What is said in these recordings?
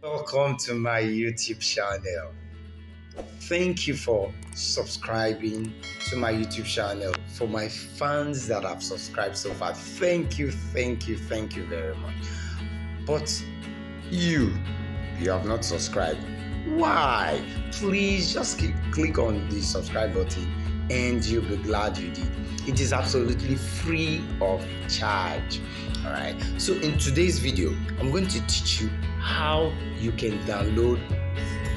Welcome to my YouTube channel. Thank you for subscribing to my YouTube channel. For my fans that have subscribed so far, thank you very much. But you have not subscribed. Why? Please just click on the subscribe button and you'll be glad you did. It is absolutely free of charge. Alright, so in today's video, I'm going to teach you how you can download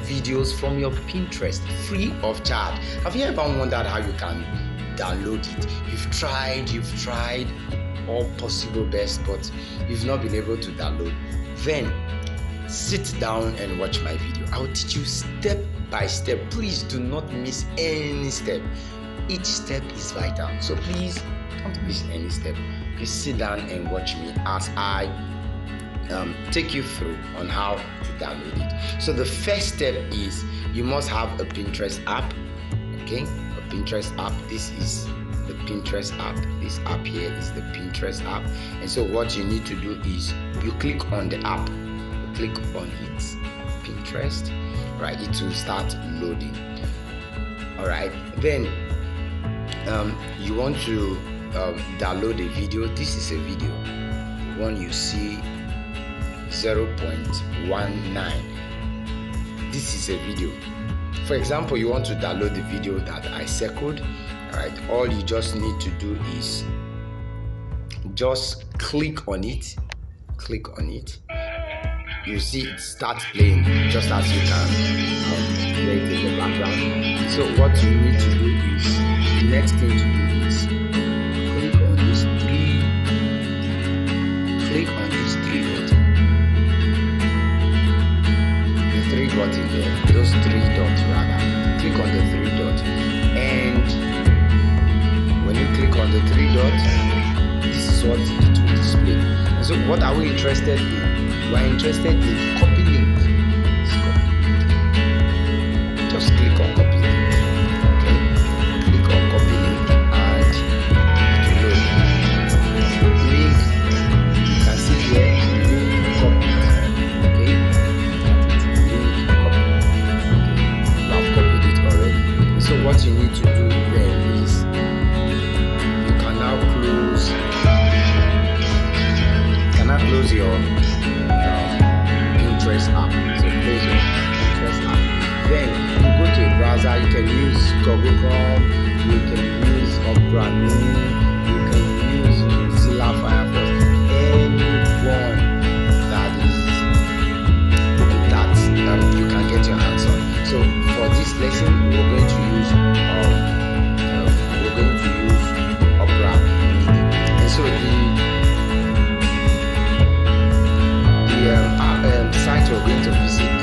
videos from your Pinterest free of charge. Have you ever wondered how you can download it? You've tried all possible best, but you've not been able to download. Then sit down and watch my video. I will teach you step by step. Please do not miss any step. Each step is vital, so please don't miss any step. Just sit down and watch me as I take you through on how to download it. So the first step is you must have a Pinterest app. Okay, a Pinterest app. This is the Pinterest app. This app here is the Pinterest app. And so what you need to do is you click on the app. You click on it, Pinterest. Right, it will start loading. All right, then you want to download a video. This is a video. The one you see 0.19. This is a video. For example, you want to download the video that I circled. Alright, all you just need to do is just click on it. You see it starts playing just as you can play it in the background. So what you need to do is, the next thing to do is click on this three button. The three button there, those three dots rather. Click on the three dots, and when you click on the three dots, this is what it will display. And so what are we interested in? We are interested in copy link. Just click on copy link. Okay, click on copy link and it will load. Link, you can see here, link copy. Okay, link copy. You have copied it already. So what you need to do then is you can now close your Pinterest app. So close your Pinterest app. Then you go to a browser. You can use Google Chrome, you can use Opera Mini, you can use Mozilla Firefox, anyone that you can get your hands on. So for this lesson, we're going to use Opera Mini. And so the site we're going to visit is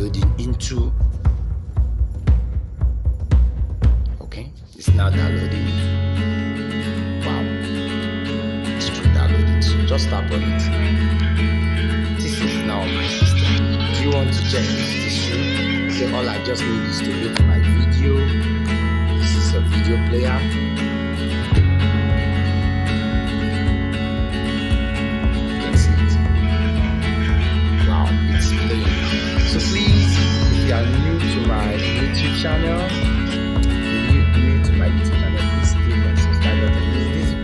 downloading into. Okay, it's now downloading. Wow, it's still downloading. So just tap on it. This is now on my system. Do you want to check if it is true? Okay, all I just need is to look at my video. This is a video player. You can see it. Wow, it's playing. So please, if you are new to my YouTube channel, please click on subscribe button.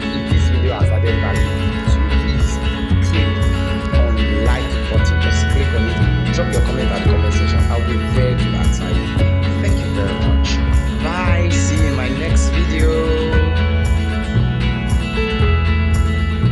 If this video has added value to you, please click on the like button. Just click on it. Drop your comment at the comment section. I'll be very glad to answer you.